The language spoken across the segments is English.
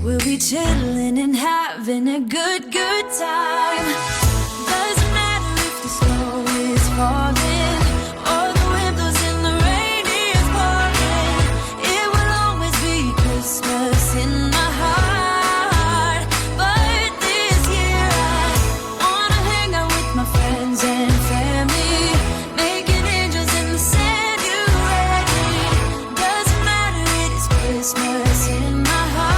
We'll be chilling and having a good time. Doesn't matter if the snow is falling or the wind blows and the rain is pouring. It will always be Christmas in my heart. But this year I wanna hang out with my friends and family, making angels in the sand. You ready? Doesn't matter, it is Christmas in my heart.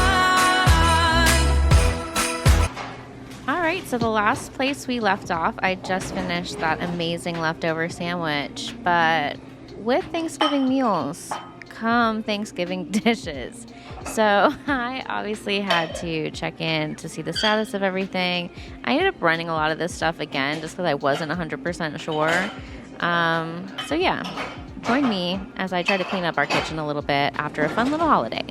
All right, so the last place we left off, I just finished that amazing leftover sandwich, but with Thanksgiving meals come Thanksgiving dishes. So I obviously had to check in to see the status of everything. I ended up running a lot of this stuff again just because I wasn't 100% sure. So yeah, join me as I try to clean up our kitchen a little bit after a fun little holiday.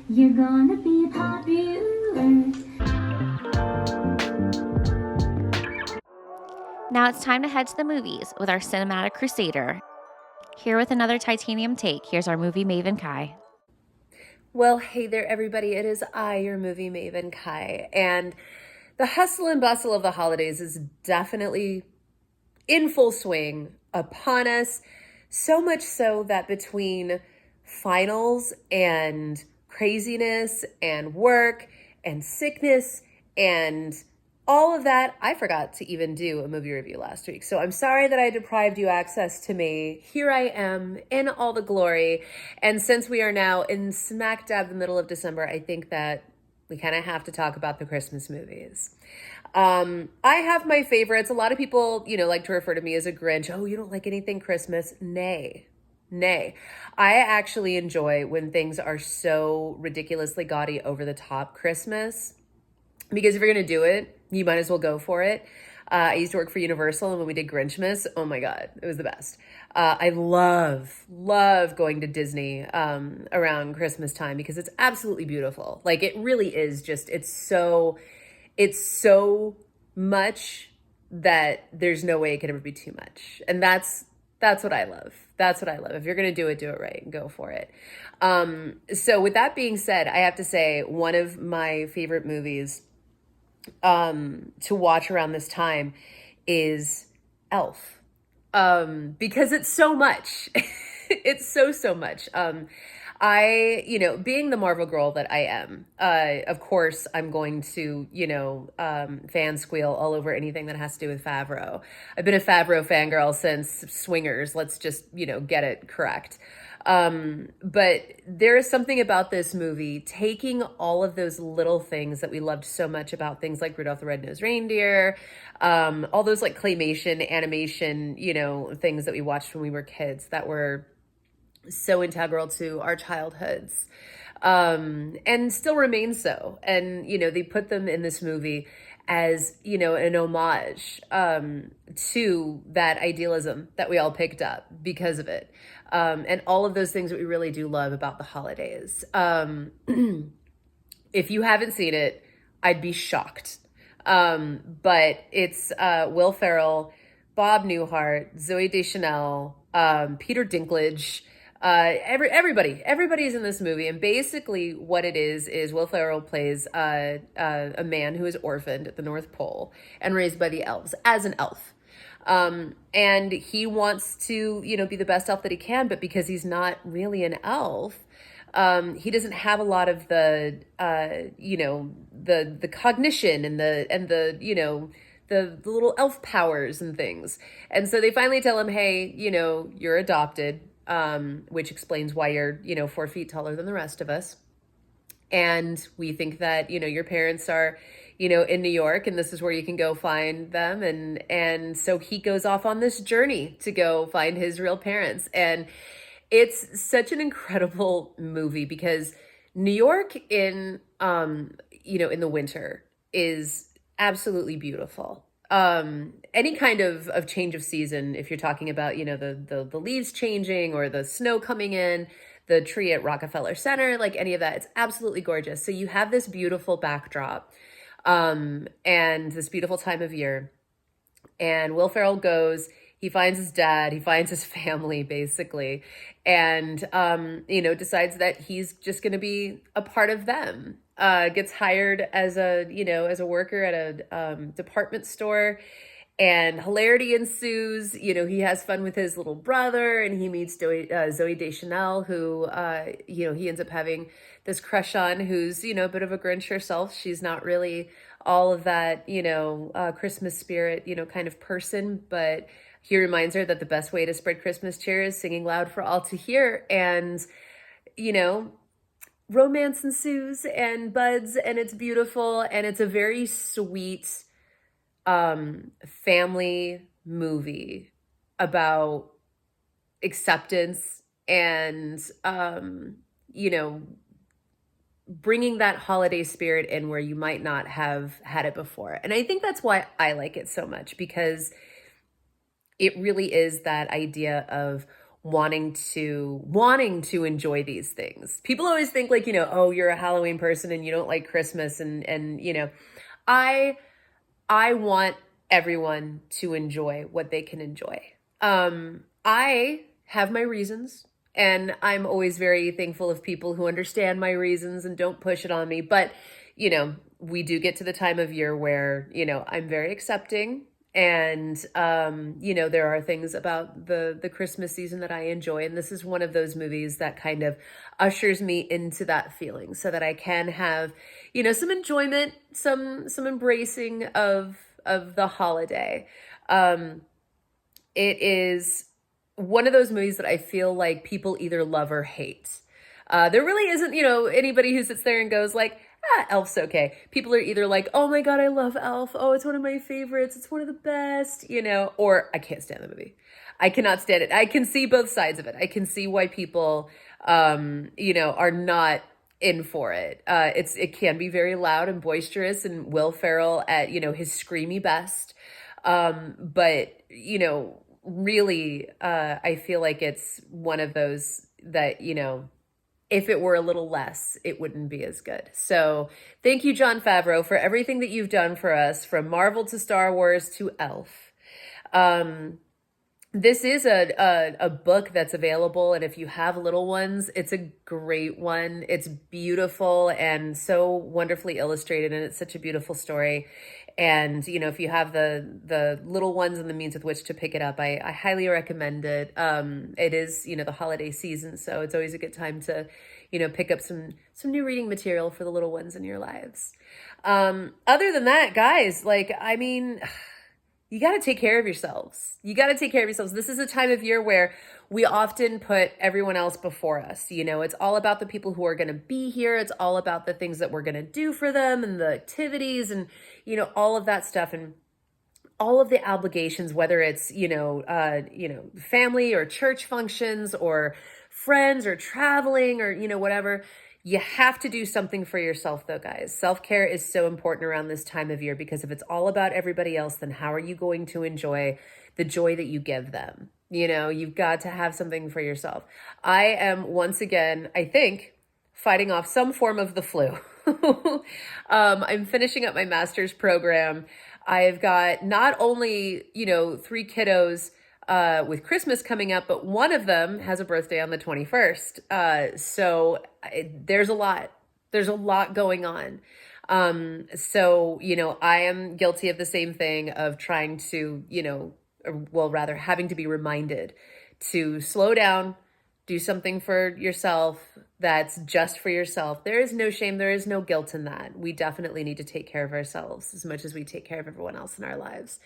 You're gonna be popular. Now it's time to head to the movies with our cinematic crusader. Here with another titanium take, here's our movie maven Kai. Well, hey there, everybody. It is I, your movie maven Kai, and the hustle and bustle of the holidays is definitely in full swing upon us. So much so that between finals and craziness and work and sickness and all of that, I forgot to even do a movie review last week. So I'm sorry that I deprived you access to me. Here I am in all the glory. And since we are now in smack dab the middle of December, I think that we kind of have to talk about the Christmas movies. I have my favorites. A lot of people, like to refer to me as a Grinch. Oh, you don't like anything Christmas? Nay. I actually enjoy when things are so ridiculously gaudy, over the top Christmas, because if you're going to do it, you might as well go for it. I used to work for Universal, and when we did Grinchmas, oh my God, it was the best. I love going to Disney around Christmas time because it's absolutely beautiful. Like, it really is just, it's so much that there's no way it could ever be too much. And that's what I love. That's what I love. If you're going to do it right and go for it. So with that being said, I have to say one of my favorite movies to watch around this time is Elf. Because it's so much. It's so much. Being the Marvel girl that I am, of course, I'm going to, fan squeal all over anything that has to do with Favreau. I've been a Favreau fangirl since Swingers. Let's just, get it correct. But there is something about this movie taking all of those little things that we loved so much about things like Rudolph the Red-Nosed Reindeer, all those like claymation animation, things that we watched when we were kids that were so integral to our childhoods, and still remain so. And, they put them in this movie as, an homage, to that idealism that we all picked up because of it. And all of those things that we really do love about the holidays. If you haven't seen it, I'd be shocked. But it's Will Ferrell, Bob Newhart, Zooey Deschanel, Peter Dinklage, everybody's in this movie. And basically what it is Will Ferrell plays a man who is orphaned at the North Pole and raised by the elves as an elf. And he wants to, be the best elf that he can, but because he's not really an elf, he doesn't have a lot of the cognition and the little elf powers and things. And so they finally tell him, hey, you're adopted, which explains why you're, 4 feet taller than the rest of us. And we think that, your parents are, in New York, and this is where you can go find them. And so he goes off on this journey to go find his real parents. And it's such an incredible movie because New York in the winter is absolutely beautiful. Any kind of change of season, if you're talking about, the leaves changing or the snow coming in, the tree at Rockefeller Center, like any of that, it's absolutely gorgeous. So you have this beautiful backdrop, and this beautiful time of year. And Will Ferrell goes, he finds his dad, he finds his family basically, and, decides that he's just going to be a part of them. Gets hired as a worker at a department store, and hilarity ensues. He has fun with his little brother, and he meets Zoe Deschanel, who, he ends up having this crush on, who's, a bit of a Grinch herself. She's not really all of that, Christmas spirit, kind of person, but he reminds her that the best way to spread Christmas cheer is singing loud for all to hear. And, romance ensues and buds, and it's beautiful, and it's a very sweet family movie about acceptance and bringing that holiday spirit in where you might not have had it before. And I think that's why I like it so much, because it really is that idea of wanting to enjoy these things. People always think like, oh, you're a Halloween person and you don't like Christmas. And I want everyone to enjoy what they can enjoy. I have my reasons, and I'm always very thankful of people who understand my reasons and don't push it on me. But, we do get to the time of year where, I'm very accepting. And, there are things about the Christmas season that I enjoy. And this is one of those movies that kind of ushers me into that feeling so that I can have, some enjoyment, some embracing of the holiday. It is one of those movies that I feel like people either love or hate. There really isn't, anybody who sits there and goes like, Elf's okay. People are either like, oh my God, I love Elf. Oh, it's one of my favorites. It's one of the best, or I can't stand the movie. I cannot stand it. I can see both sides of it. I can see why people, are not in for it. It can be very loud and boisterous, and Will Ferrell at, his screamy best. But, really, I feel like it's one of those that, if it were a little less, it wouldn't be as good. So thank you, Jon Favreau, for everything that you've done for us, from Marvel to Star Wars to Elf. This is a book that's available, and if you have little ones, it's a great one. It's beautiful and so wonderfully illustrated, and it's such a beautiful story. And, if you have the little ones and the means with which to pick it up, I highly recommend it. It is, the holiday season, so it's always a good time to, pick up some new reading material for the little ones in your lives. Other than that, guys, you got to take care of yourselves. This is a time of year where we often put everyone else before us. It's all about the people who are going to be here. It's all about the things that we're going to do for them and the activities and, all of that stuff, and all of the obligations, whether it's, family or church functions or friends or traveling or, whatever. You have to do something for yourself though, guys. Self-care is so important around this time of year, because if it's all about everybody else, then how are you going to enjoy the joy that you give them? You've got to have something for yourself. I am once again, I think, fighting off some form of the flu. I'm finishing up my master's program. I've got not only, 3 kiddos, with Christmas coming up, but one of them has a birthday on the 21st. There's a lot going on. So, you know, I am guilty of the same thing of trying to, you know, well, rather having to be reminded to slow down, do something for yourself that's just for yourself. There is no shame. There is no guilt in that. We definitely need to take care of ourselves as much as we take care of everyone else in our lives.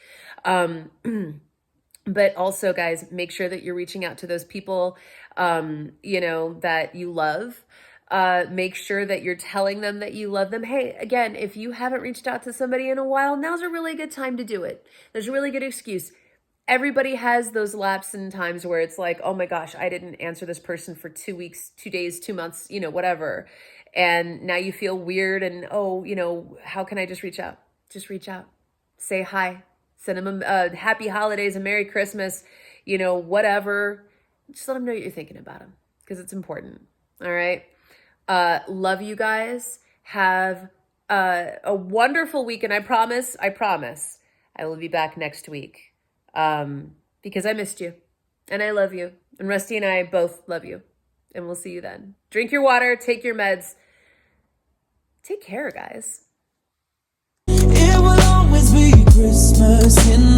But also, guys, make sure that you're reaching out to those people, you know, that you love. Make sure that you're telling them that you love them. Hey, again, if you haven't reached out to somebody in a while, now's a really good time to do it. There's a really good excuse. Everybody has those lapses in times where it's like, oh my gosh, I didn't answer this person for 2 weeks, 2 days, 2 months, you know, whatever. And now you feel weird and, oh, you know, how can I just reach out? Just reach out. Say hi. Send them a happy holidays, a Merry Christmas, you know, whatever. Just let them know that you're thinking about them because it's important. All right. Love you guys. Have a wonderful week. And I promise, I will be back next week. Because I missed you and I love you, and Rusty and I both love you, and we'll see you then. Drink your water, take your meds. Take care, guys. It will always be Christmas in